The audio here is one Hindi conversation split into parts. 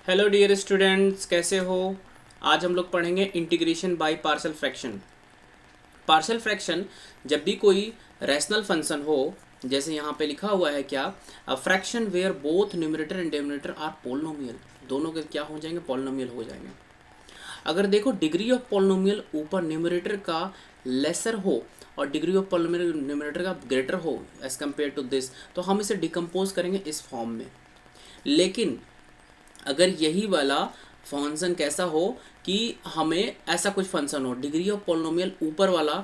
हेलो डियर स्टूडेंट्स, कैसे हो। आज हम लोग पढ़ेंगे integration by partial fraction. Partial fraction जब भी कोई रैशनल फंक्शन हो, जैसे यहाँ पे लिखा हुआ है क्या, a fraction where both numerator and denominator are polynomial, दोनों के क्या हो जाएंगे, पोलिनोमियल हो जाएंगे। अगर देखो डिग्री ऑफ पोलिनोमियल ऊपर न्यूमरेटर का लेसर हो और डिग्री ऑफ पोलिनोमियल न्यूमरेटर का ग्रेटर हो एज कम्पेयर टू दिस, तो हम इसे डिकम्पोज करेंगे इस फॉर्म में। लेकिन अगर यही वाला फंक्शन कैसा हो कि हमें ऐसा कुछ फंक्शन हो, डिग्री ऑफ पोलिनोमियल ऊपर वाला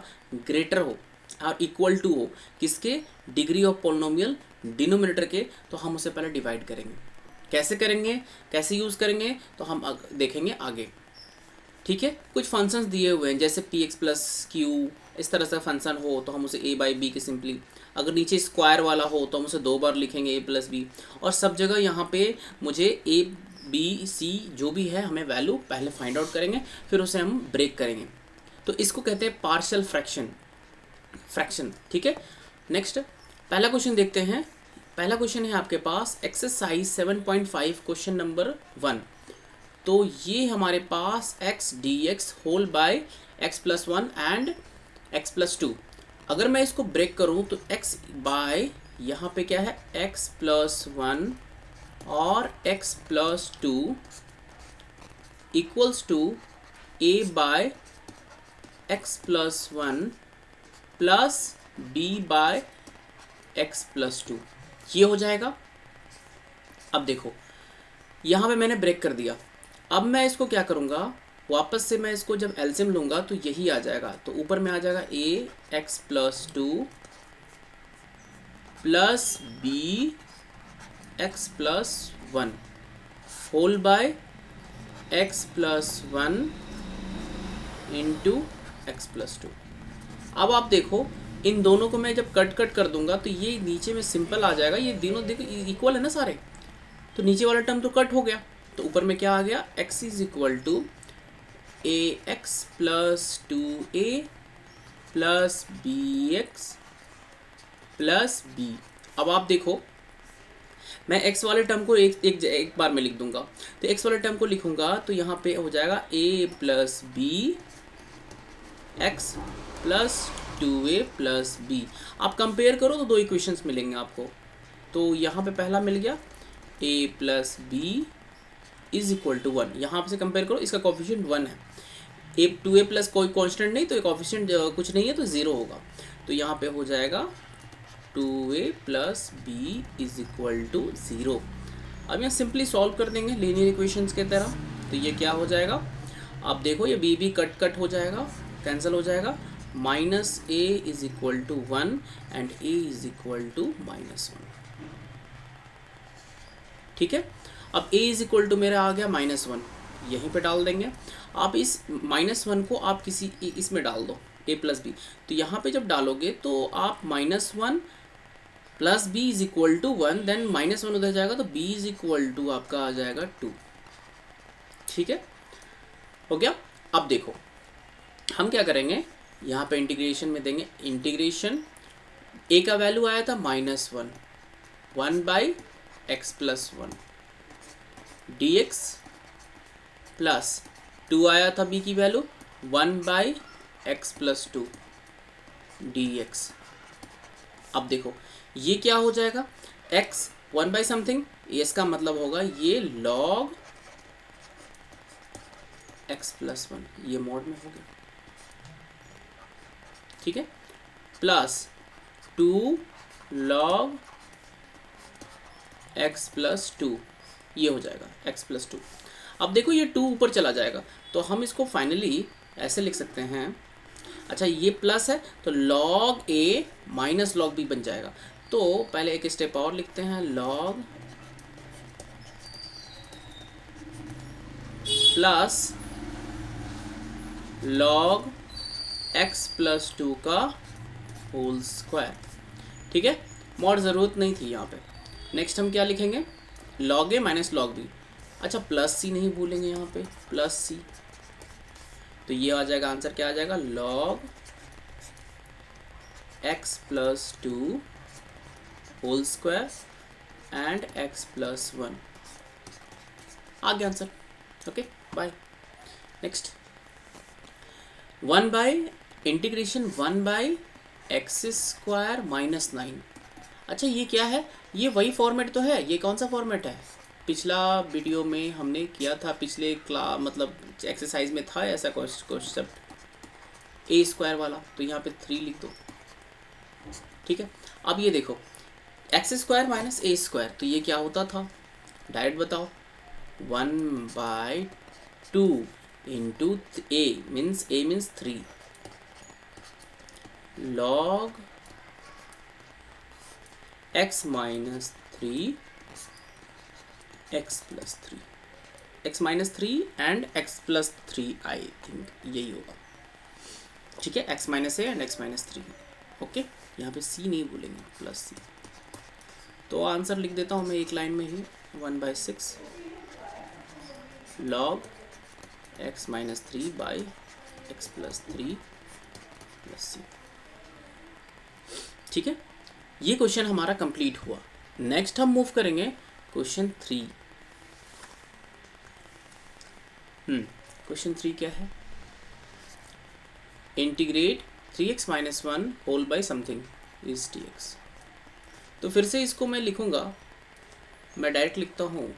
ग्रेटर हो और इक्वल टू हो किसके, डिग्री ऑफ पोलिनोमियल डिनोमिनेटर के, तो हम उसे पहले डिवाइड करेंगे। कैसे करेंगे, कैसे यूज़ करेंगे, तो हम देखेंगे आगे। ठीक है, कुछ फंक्शंस दिए हुए हैं जैसे पी एक्स प्लस क्यू, इस तरह से फंक्शन हो तो हम उसे ए बाई बी के सिंपली, अगर नीचे स्क्वायर वाला हो तो हम उसे दो बार लिखेंगे ए प्लस बी, और सब जगह यहाँ पे मुझे ए बी सी जो भी है हमें वैल्यू पहले फाइंड आउट करेंगे, फिर उसे हम ब्रेक करेंगे। तो इसको कहते हैं पार्शियल फ्रैक्शन। ठीक है, नेक्स्ट पहला क्वेश्चन देखते हैं। पहला क्वेश्चन है आपके पास एक्सरसाइज 7.5 क्वेश्चन नंबर 1। तो ये हमारे पास x d x whole by x plus one and x plus two. अगर मैं इसको ब्रेक करूँ तो एक्स बाय यहाँ पे क्या है, एक्स प्लस वन और x plus two equals to a by x plus one plus b by x plus two, ये हो जाएगा। अब देखो यहाँ पे मैंने ब्रेक कर दिया। अब मैं इसको क्या करूँगा, वापस से मैं इसको जब एलसीएम लूँगा तो यही आ जाएगा। तो ऊपर में आ जाएगा a x plus two plus b x plus one whole by x plus one into x plus two. अब आप देखो इन दोनों को मैं जब कट कट कर दूंगा तो ये नीचे में सिंपल आ जाएगा, ये दोनों देखो इक्वल है ना सारे, तो नीचे वाला टर्म तो कट हो गया। तो ऊपर में क्या आ गया, x is equal to a x plus two a plus b x plus b. अब आप देखो मैं x वाले टर्म को एक बार में लिख दूंगा। तो x वाले टर्म को लिखूंगा तो यहाँ पे हो जाएगा a plus b x plus two a plus b. आप कंपेयर करो तो दो इक्वेशंस मिलेंगे आपको। तो यहाँ पे पहला मिल गया a plus b is equal to one, यहाँ से कंपेयर करो, इसका कोफिशिएंट वन है। ए टू ए प्लस कोई कांस्टेंट नहीं, तो एक कोफिशिएंट कुछ नहीं है तो ज़ीरो होगा। तो यहाँ पे हो जाएगा two a plus b is equal to zero. अब यहाँ सिंपली सॉल्व कर देंगे लीनियर इक्वेशंस के तरह। तो ये क्या हो जाएगा, आप देखो ये बी बी कट कट हो जाएगा, कैंसिल हो जाएगा। Minus a is equal to one and a is equal to minus one. ठीक है, अब a इज इक्वल टू मेरा आ गया माइनस वन, यहीं पे डाल देंगे। आप इस माइनस वन को आप किसी इसमें डाल दो a प्लस बी। तो यहाँ पे जब डालोगे तो आप minus one plus b is equal to one, then minus one उधर जाएगा तो b इज इक्वल टू आपका आ जाएगा टू। ठीक है, हो गया। अब देखो हम क्या करेंगे, यहाँ पे इंटीग्रेशन में देंगे, इंटीग्रेशन a का वैल्यू आया था minus one, one by x plus one D x plus to आया था b की value, one by x plus to D x. अब देखो ये क्या हो जाएगा, x वन बाई समथिंग, इसका मतलब होगा ये लॉग x प्लस वन, ये मोड में हो गया। ठीक है, plus two log x plus two, ये हो जाएगा x प्लस टू। अब देखो ये टू ऊपर चला जाएगा तो हम इसको फाइनली ऐसे लिख सकते हैं। अच्छा ये प्लस है तो log a minus log b बन जाएगा। तो पहले एक स्टेप और लिखते हैं, log plus log x plus to का होल स्क्वायर। ठीक है, मॉड ज़रूरत नहीं थी यहाँ पे। नेक्स्ट हम क्या लिखेंगे, log a minus log b। अच्छा प्लस सी नहीं भूलेंगे यहाँ पे, प्लस सी। तो ये आ जाएगा आंसर, क्या आ जाएगा, log x plus two whole square and x plus one. आ गया answer. Okay bye. Next 1/(1/x² -9)। अच्छा ये क्या है, ये वही फॉर्मेट तो है, ये कौन सा फॉर्मेट है, पिछला वीडियो में हमने किया था, पिछले मतलब एक्सरसाइज में था ऐसा कॉन्सेप्ट a² वाला, तो यहाँ पे 3 लिख दो। ठीक है, अब ये देखो x² - a², तो ये क्या होता था, डायरेक्ट बताओ। 1/2 into a means 3 log x - 3 x + 3 x - 3 and x + 3 I think यही होगा। ठीक है, x - a and x - 3। Okay, यहाँ पे c नहीं भूलेंगे, +c। तो आंसर लिख देता हूँ मैं एक लाइन में ही, 1/6 log x - 3 by x + 3 + c। ठीक है, ये क्वेश्चन हमारा कंप्लीट हुआ। नेक्स्ट हम मूव करेंगे क्वेश्चन 3। क्वेश्चन 3 क्या है, integrate 3x - 1 whole by something is dx। तो फिर से इसको मैं लिखूंगा, मैं डायरेक्ट लिखता हूँ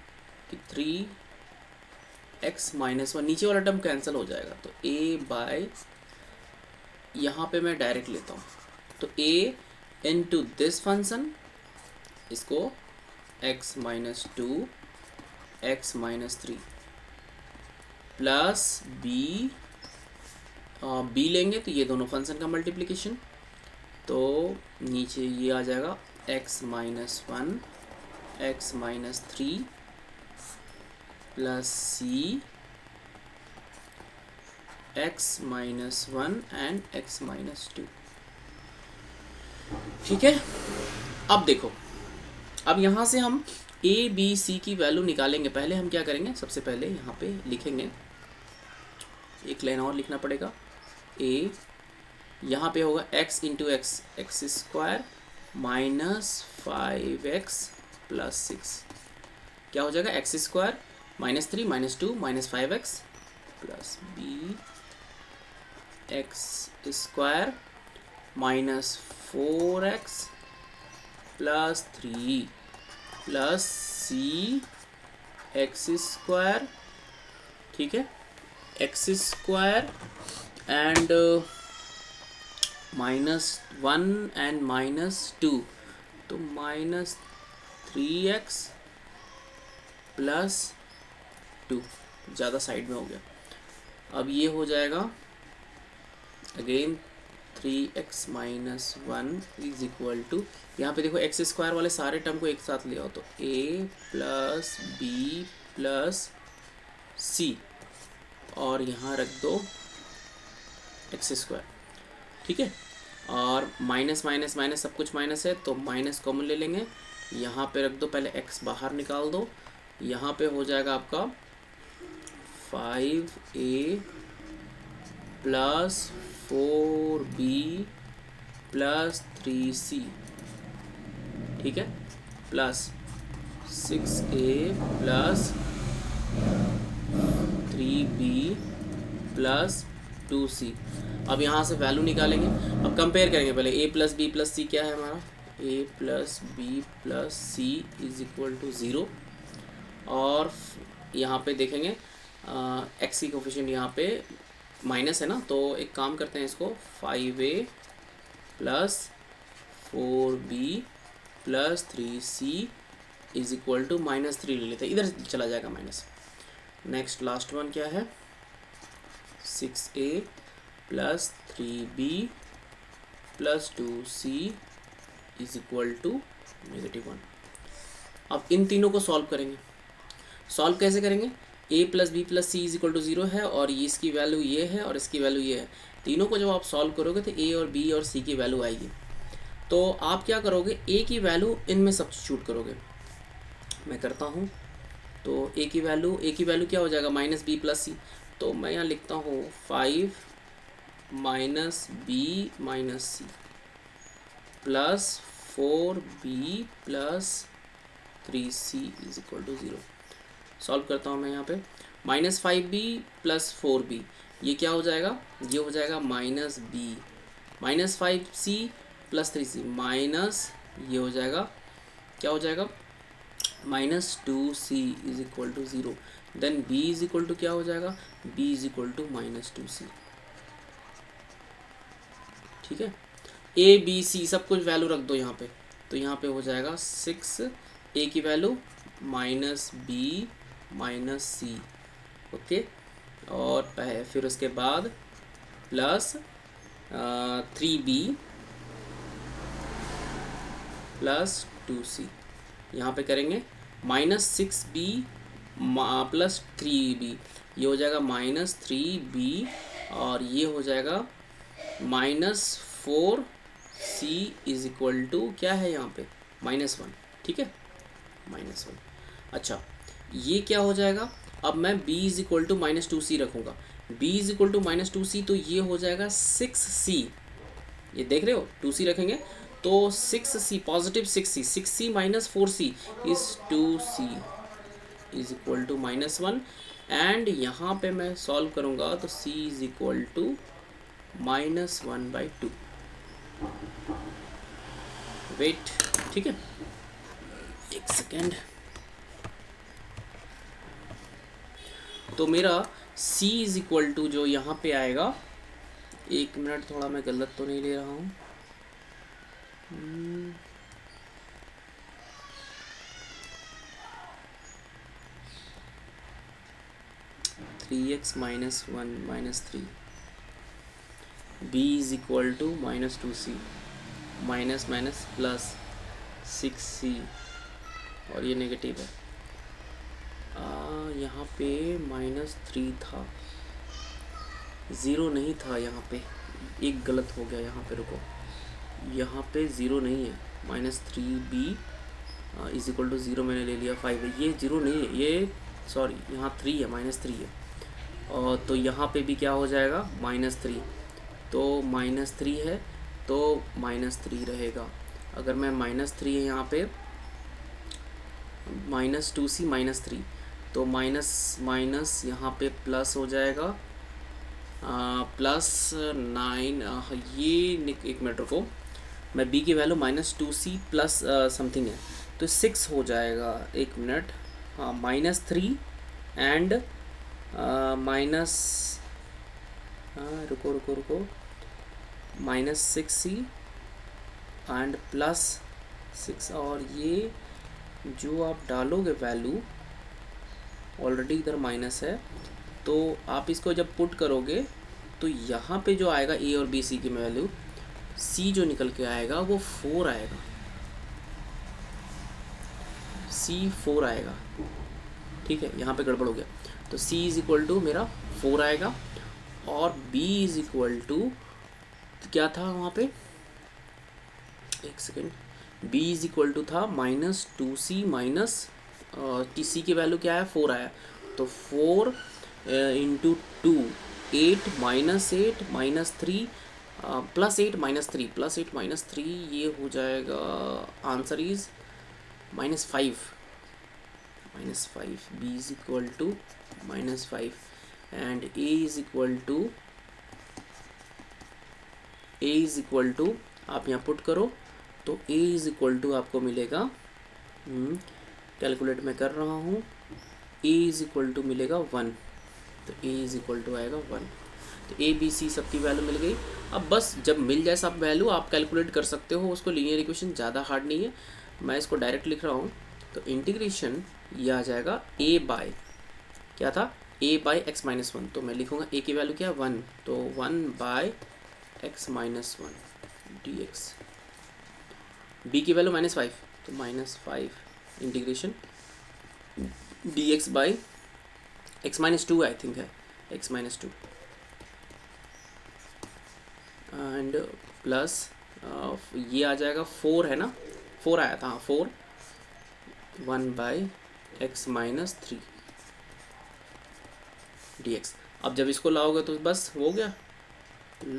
कि 3x - 1, नीचे वाला टर्म कैंसिल हो जाएगा, तो a बाय, यहाँ पे मैं डायरेक्ट लेता हूँ, तो a इंटू दिस फंक्शन, इसको x - 2 x - 3 प्लस b लेंगे तो ये दोनों फंक्शन का मल्टीप्लिकेशन, तो नीचे ये आ जाएगा x - 1 x - 3 plus c x - 1 and x - 2। ठीक है, अब देखो, अब यहाँ से हम a b c की वैल्यू निकालेंगे। पहले हम क्या करेंगे, सबसे पहले यहाँ पे लिखेंगे, एक लाइन और लिखना पड़ेगा, a यहाँ पे होगा x into x, x² -5x + 6, क्या हो जाएगा, x² -3 -2 -5x plus b x² -4x + 3 plus c x², ठीक है, x² एंड -1 एंड -2, तो -3x + 2, ज़्यादा साइड में हो गया। अब ये हो जाएगा again 3x - 1 is equal to, यहाँ पे देखो x² वाले सारे टर्म को एक साथ ले आओ, तो a + b + c, और यहाँ रख दो x²। ठीक है, और माइनस माइनस माइनस सब कुछ माइनस है, तो माइनस कॉमन ले लेंगे, यहाँ पे रख दो, पहले x बाहर निकाल दो, यहाँ पे हो जाएगा आपका 5a + 4b + 3c, ठीक है, प्लस 6a + 3b + 2c। अब यहाँ से वैल्यू निकालेंगे, अब कंपेयर करेंगे, पहले a + b + c क्या है हमारा, a + b + c is equal to 0, और यहाँ पे देखेंगे x की कोफिशिएंट यहाँ पे माइनस है ना, तो एक काम करते हैं, इसको 5a + 4b + 3c is equal to -3 ले लेते हैं, इधर चला जाएगा माइनस। नेक्स्ट लास्ट वन क्या है, 6a + 3b + 2c is equal to -1। अब इन तीनों को सॉल्व करेंगे। सॉल्व कैसे करेंगे, a + b + c is equal to 0 है, और ये इसकी वैल्यू ये है, और इसकी वैल्यू ये है। तीनों को जब आप सॉल्व करोगे तो a और b और c की वैल्यू आएगी। तो आप क्या करोगे, a की वैल्यू इनमें सब्स्टिट्यूट करोगे, मैं करता हूँ। तो a की वैल्यू क्या हो जाएगा, -b + c, तो मैं यहाँ लिखता हूँ 5 - b - c plus 4b + 3c is equal to 0। Solve करता हूँ मैं यहाँ पे। -5b + 4b, ये क्या हो जाएगा, ये हो जाएगा -b, -5c + 3c माइनस, ये हो जाएगा, क्या हो जाएगा, -2c = 0। देन b = क्या हो जाएगा, b = -2c। ठीक है, a b c सब कुछ वैल्यू रख दो यहाँ पे, तो यहाँ पे हो जाएगा 6, a की वैल्यू -b -c, ओके। और फिर उसके बाद प्लस 3b + 2c, यहाँ पे करेंगे -6b + 3b, ये हो जाएगा -3b, और ये हो जाएगा -4c = क्या है यहाँ पे, -1। ठीक है, -1। अच्छा, ये क्या हो जाएगा, अब मैं b = -2c रखूँगा, b = -2c, तो ये हो जाएगा 6c, ये देख रहे हो 2c रखेंगे तो 6c positive 6c, 6c - 4c is 2c = -1। And यहाँ पे मैं सॉल्व करूँगा तो c = -1/2। वेट, ठीक है, एक सेकेंड। तो मेरा c = जो यहाँ पे आएगा, एक मिनट, थोड़ा मैं गलत तो नहीं ले रहा हूँ, 3x - 1 - 3, b = -2c, minus minus plus 6c, और ये नेगेटिव है, यहाँ पे -3 था, 0 नहीं था यहाँ पे, एक गलत हो गया यहाँ पे, रुको, यहाँ पे 0 नहीं है, -3b = 0 मैंने ले लिया, 5 है, ये 0 नहीं है, ये सॉरी यहाँ 3 है, -3 है, और तो यहाँ पे भी क्या हो जाएगा, -3, तो -3 है तो -3 रहेगा। अगर मैं -3 है यहाँ पे, -2c -3, तो माइनस माइनस यहाँ पे प्लस हो जाएगा, +9, ये एक मिनट रुको, मैं b की वैल्यू -2c प्लस समथिंग है, तो 6 हो जाएगा, एक मिनट, हाँ, -3 एंड माइनस, रुको रुको रुको, -6c एंड +6, और ये जो आप डालोगे वैल्यू, ऑलरेडी इधर माइनस है, तो आप इसको जब पुट करोगे तो यहाँ पे जो आएगा a और b c की वैल्यू, c जो निकल के आएगा वो 4 आएगा, c 4 आएगा, ठीक है, यहाँ पे गड़बड़ हो गया, तो c = मेरा 4 आएगा, और b = क्या था वहाँ पे, एक सेकेंड, b = था -2c माइनस c की वैल्यू क्या है, 4 आया, तो 4 × 2 8 -8 -3 +8 -3 ये हो जाएगा, answer is -5, b = -5, and a = आप यहाँ पुट करो तो a = आपको मिलेगा, कैलकुलेट मैं कर रहा हूँ, a = मिलेगा 1, तो a = आएगा 1, तो a b c सबकी वैल्यू मिल गई। अब बस जब मिल जाए सब वैल्यू आप कैलकुलेट कर सकते हो उसको, लीनियर इक्वेशन ज़्यादा हार्ड नहीं है, मैं इसको डायरेक्ट लिख रहा हूँ, तो इंटीग्रेशन ये आ जाएगा a बाय, क्या था, a बाय x - 1, तो मैं लिखूँगा a की वैल्यू क्या है 1, तो 1 बाय x - 1 dx, b की वैल्यू -5, तो -5 integration dx by x - 2 I think है, x - 2, एंड प्लस ये आ जाएगा 4 है ना, 4 आया था, हाँ 4, 1 बाई x - 3 dx। अब जब इसको लाओगे तो बस हो गया,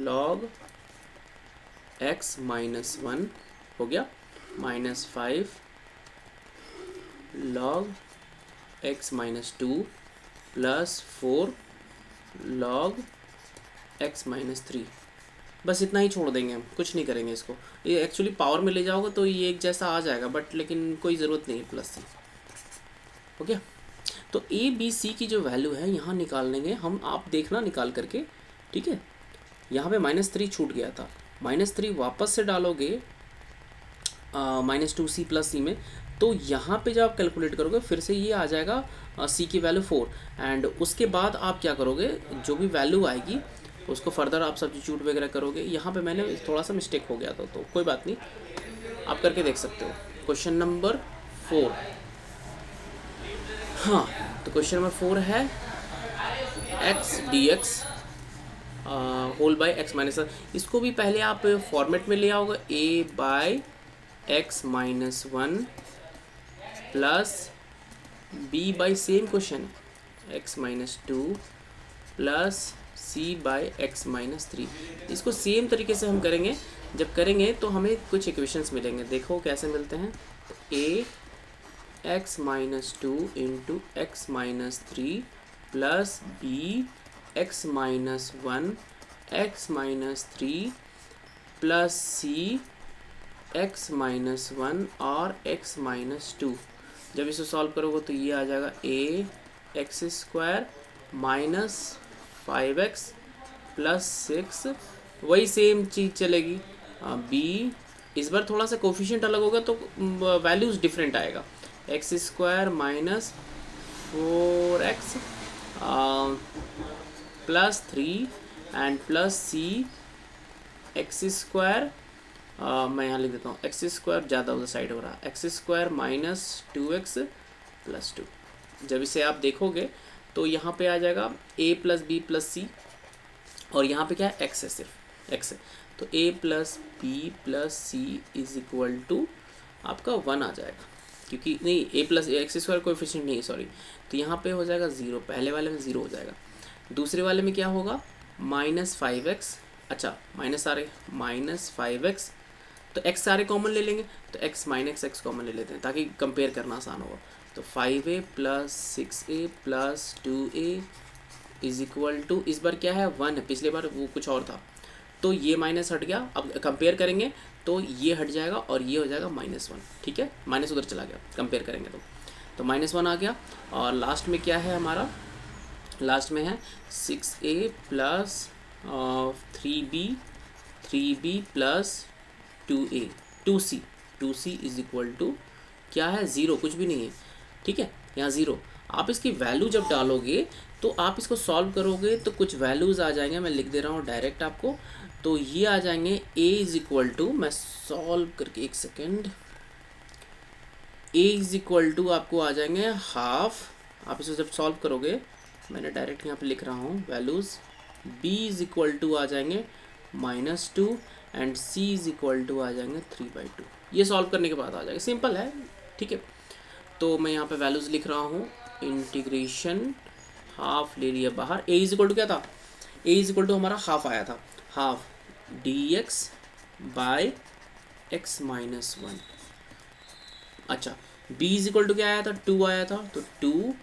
log x - 1 हो गया, -5 log x minus two plus 4 log x minus 3। बस इतना ही छोड़ देंगे, हम कुछ नहीं करेंगे इसको। ये एक्चुअली पावर में ले जाओगे तो ये एक जैसा आ जाएगा, बट लेकिन कोई ज़रूरत नहीं है प्लस सी। ओके, तो ए बी सी की जो वैल्यू है यहाँ निकाल लेंगे हम, आप देखना निकाल करके, ठीक है। यहाँ पे -3 छूट गया था, -3 वापस से डालोगे -2c प्लस सी में, तो यहाँ पे जब आप कैलकुलेट करोगे फिर से ये आ जाएगा सी की वैल्यू 4। एंड उसके बाद आप क्या करोगे, जो भी वैल्यू आएगी उसको फर्दर आप सब्स्टिट्यूट वगैरह करोगे। यहाँ पे मैंने थोड़ा सा मिस्टेक हो गया था, तो कोई बात नहीं, आप करके देख सकते हो। क्वेश्चन नंबर 4, हाँ, तो क्वेश्चन नंबर 4 है x d x whole by x minus. इसको भी पहले आप फॉर्मेट में ले आओगे, a by x minus 1 plus b by same question x minus 2 plus c by x minus 3। इसको सेम तरीके से हम करेंगे। जब करेंगे तो हमें कुछ इक्वेशंस मिलेंगे, देखो कैसे मिलते हैं। A x minus 2 into x minus 3 plus b x minus 1 x minus 3 plus c x minus 1 और एक्स माइनस 2। जब इसे सॉल्व करोगे तो ये आ जाएगा a x square minus 5x plus 6, वही सेम चीज़ चलेगी। बी, इस बार थोड़ा सा कोफिशिएंट अलग होगा तो वैल्यूज़ डिफरेंट आएगा। X square minus 4x plus 3 and plus c x square, मैं यहाँ लिख देता हूँ एक्स स्क्वायर, ज़्यादा उधर साइड हो रहा है, x square minus 2x plus 2। जब इसे आप देखोगे तो यहाँ पे आ जाएगा a प्लस बी प्लस सी, और यहाँ पे क्या है, x है, सिर्फ x है। तो a plus b plus c is equal to आपका 1 आ जाएगा, क्योंकि नहीं a plus x square coefficient नहीं है, सॉरी। तो यहाँ पे हो जाएगा 0, पहले वाले में 0 हो जाएगा। दूसरे वाले में क्या होगा, -5x, अच्छा माइनस आ रहे, -5x, तो x सारे कॉमन ले लेंगे, तो x माइनस x कॉमन ले लेते हैं ताकि कंपेयर करना आसान होगा। तो 5a plus 6a plus 2a is equal to, इस बार क्या है 1 है, पिछले बार वो कुछ और था, तो ये माइनस हट गया। अब कंपेयर करेंगे तो ये हट जाएगा और ये हो जाएगा -1, ठीक है, माइनस उधर चला गया, कंपेयर करेंगे तो -1 आ गया। और लास्ट में क्या है हमारा, लास्ट में है 6a plus 3b plus 2c is equal to क्या है, 0, कुछ भी नहीं है, ठीक है, यहाँ 0। आप इसकी वैल्यू जब डालोगे तो आप इसको सॉल्व करोगे तो कुछ वैल्यूज़ आ जाएंगे, मैं लिख दे रहा हूँ डायरेक्ट आपको। तो ये आ जाएंगे a इज इक्वल टू, मैं सॉल्व करके एक second, a is equal to आपको आ जाएंगे हाफ। आप इसे जब सॉल्व करोगे, मैंने डायरेक्ट यहाँ पे लिख रहा हूँ values, b is equal to आ जाएंगे -2 and c is equal to आ जाएंगे 3/2। ये सॉल्व करने के बाद आ जाएगा, सिंपल है, ठीक है। तो मैं यहाँ पे वैल्यूज़ लिख रहा हूँ, इंटीग्रेशन हाफ ले लिया बाहर, a इज इक्वल टू क्या था, a इज इक्वल टू हमारा हाफ आया था, half dx by x minus 1। अच्छा, b इज इक्वल टू क्या आया था, 2 आया था, तो 2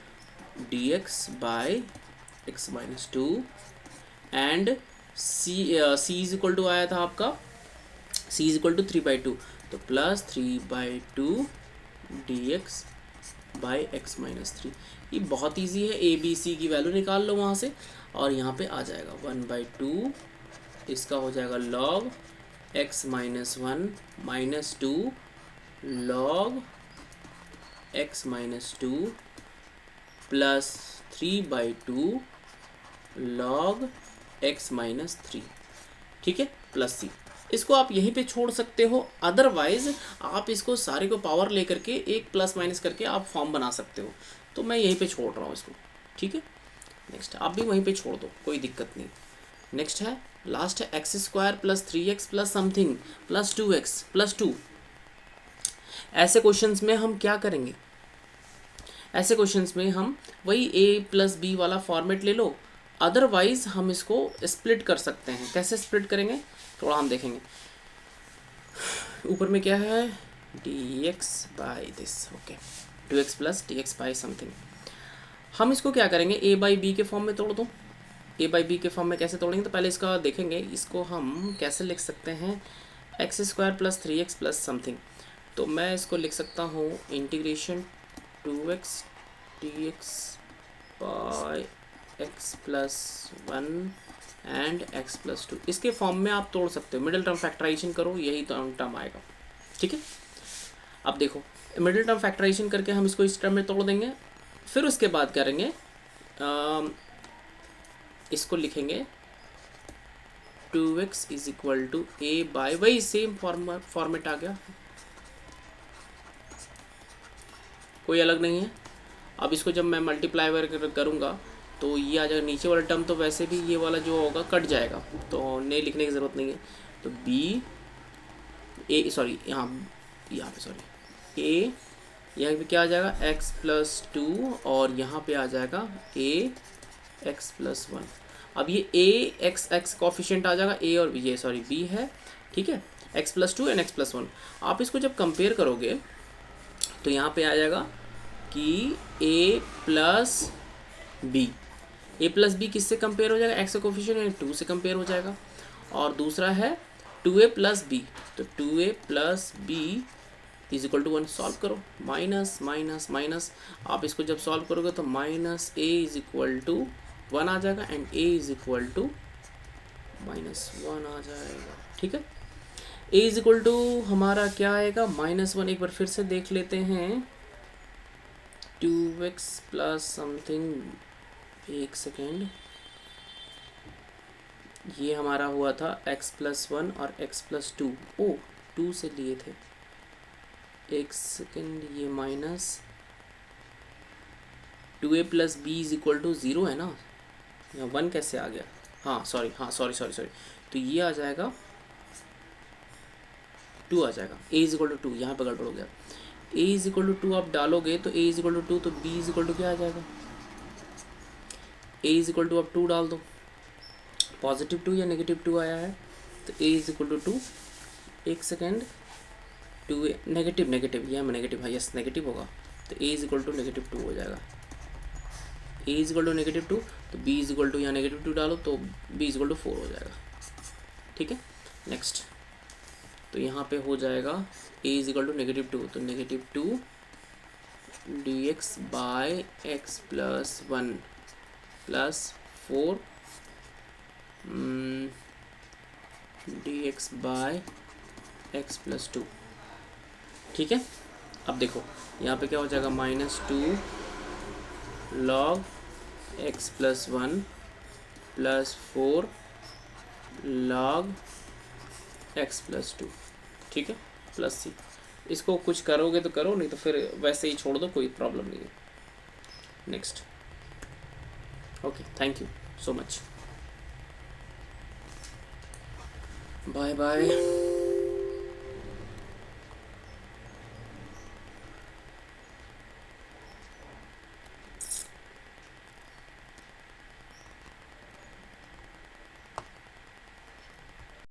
dx by x minus 2 and c is equal to आया था आपका, c इज इक्वल टू 3/2, तो plus 3/2 dx by x minus 3। ये बहुत इजी है, ए बी सी की वैल्यू निकाल लो वहाँ से, और यहाँ पे आ जाएगा 1/2, इसका हो जाएगा log x minus 1 minus 2 log x minus 2 plus 3/2 log x minus 3, ठीक है, प्लस सी। इसको आप यहीं पे छोड़ सकते हो, अदरवाइज आप इसको सारे को पावर लेकर के एक प्लस माइनस करके आप फॉर्म बना सकते हो। तो मैं यहीं पे छोड़ रहा हूँ इसको, ठीक है। नेक्स्ट आप भी वहीं पे छोड़ दो, कोई दिक्कत नहीं। नेक्स्ट है, लास्ट है x square plus 3x plus something plus 2x plus 2। ऐसे क्वेश्चंस में हम क्या करेंगे, ऐसे क्वेश्चंस में हम वही a प्लस बी वाला फॉर्मेट ले लो, अदरवाइज हम इसको स्प्लिट कर सकते हैं। कैसे स्प्लिट करेंगे थोड़ा हम देखेंगे। ऊपर में क्या है, dx by this, okay, 2x plus dx by something. हम इसको क्या करेंगे, ए बाई बी के फॉर्म में तोड़ दो। ए बाई बी के फॉर्म में कैसे तोड़ेंगे, तो पहले इसका देखेंगे, इसको हम कैसे लिख सकते हैं, x square plus 3x plus something. तो मैं इसको लिख सकता हूँ integration 2x dx by x plus 1 and x plus 2। इसके फॉर्म में आप तोड़ सकते हो, मिडिल टर्म फैक्टराइजेशन करो, यही टर्म आएगा। ठीक है, अब देखो मिडिल टर्म फैक्टराइजेशन करके हम इसको इस टर्म में तोड़ देंगे। फिर उसके बाद करेंगे इसको लिखेंगे 2x is equal to a by, वही सेम फॉर्मेट आ गया, कोई अलग नहीं है। अब इसको जब मैं मल्टीप्लाई करूँगा तो ये आ जाएगा, नीचे वाला टर्म तो वैसे भी ये वाला जो होगा कट जाएगा, तो नए लिखने की ज़रूरत नहीं है। तो बी ए सॉरी यहाँ पे सॉरी ए, यहाँ पे क्या आ जाएगा x प्लस 2 और यहाँ पे आ जाएगा ए x प्लस 1। अब ये ए एक्स कॉफिशिएंट आ जाएगा, ए और ये सॉरी बी है, ठीक है, x plus 2 and x plus 1। आप इसको जब कंपेयर करोगे तो यहाँ पे आ जाएगा कि a plus b, a plus b किससे कंपेयर हो जाएगा, x का कोफिशिएंट यानी 2 से कंपेयर हो जाएगा। और दूसरा है 2a प्लस बी, तो 2a plus b is equal to 1। Solve करो, माइनस माइनस माइनस, आप इसको जब सॉल्व करोगे तो minus a is equal to 1 आ जाएगा and a is equal to -1 आ जाएगा। ठीक है, ए इज इक्वल टू हमारा क्या आएगा -1। एक बार फिर से देख लेते हैं, 2x प्लस समथिंग, एक सेकेंड, ये हमारा हुआ था x प्लस 1 और x प्लस 2, ओ 2 से लिए थे, एक सेकेंड, ये minus 2a plus b is equal to 0 है ना, या 1 कैसे आ गया, हाँ सॉरी, तो ये आ जाएगा 2 आ जाएगा, a इज इक्वल टू 2, यहाँ पर गड़बड़ हो गया, a इज इक्वल टू 2 आप डालोगे तो a इज इक्वल टू 2, तो b इज इक्वल टू क्या आ जाएगा, a इज इक्वल टू आप 2 डाल दो, पॉजिटिव 2 या नेगेटिव 2 आया है, तो a इज इक्वल टू 2, एक सेकेंड, 2 नेगेटिव यहाँ में नेगेटिव है, यस नेगेटिव होगा, तो a इज इक्वल टू -2 हो जाएगा, a इज इक्वल टू -2, तो b इज इक्वल टू यहाँ -2 डालो तो b इज इक्वल टू 4 हो जाएगा। ठीक है, नेक्स्ट, तो यहाँ पे हो जाएगा a इज इक्वल टू -2, तो -2 dx by x plus 1 plus 4 dx by x plus 2। ठीक है, अब देखो यहाँ पे क्या हो जाएगा, -2 log x plus 1 plus 4 log x plus 2। ठीक है, प्लस सी, इसको कुछ करोगे तो करो, नहीं तो फिर वैसे ही छोड़ दो, कोई प्रॉब्लम नहीं है। Next, okay, thank you so much, bye bye.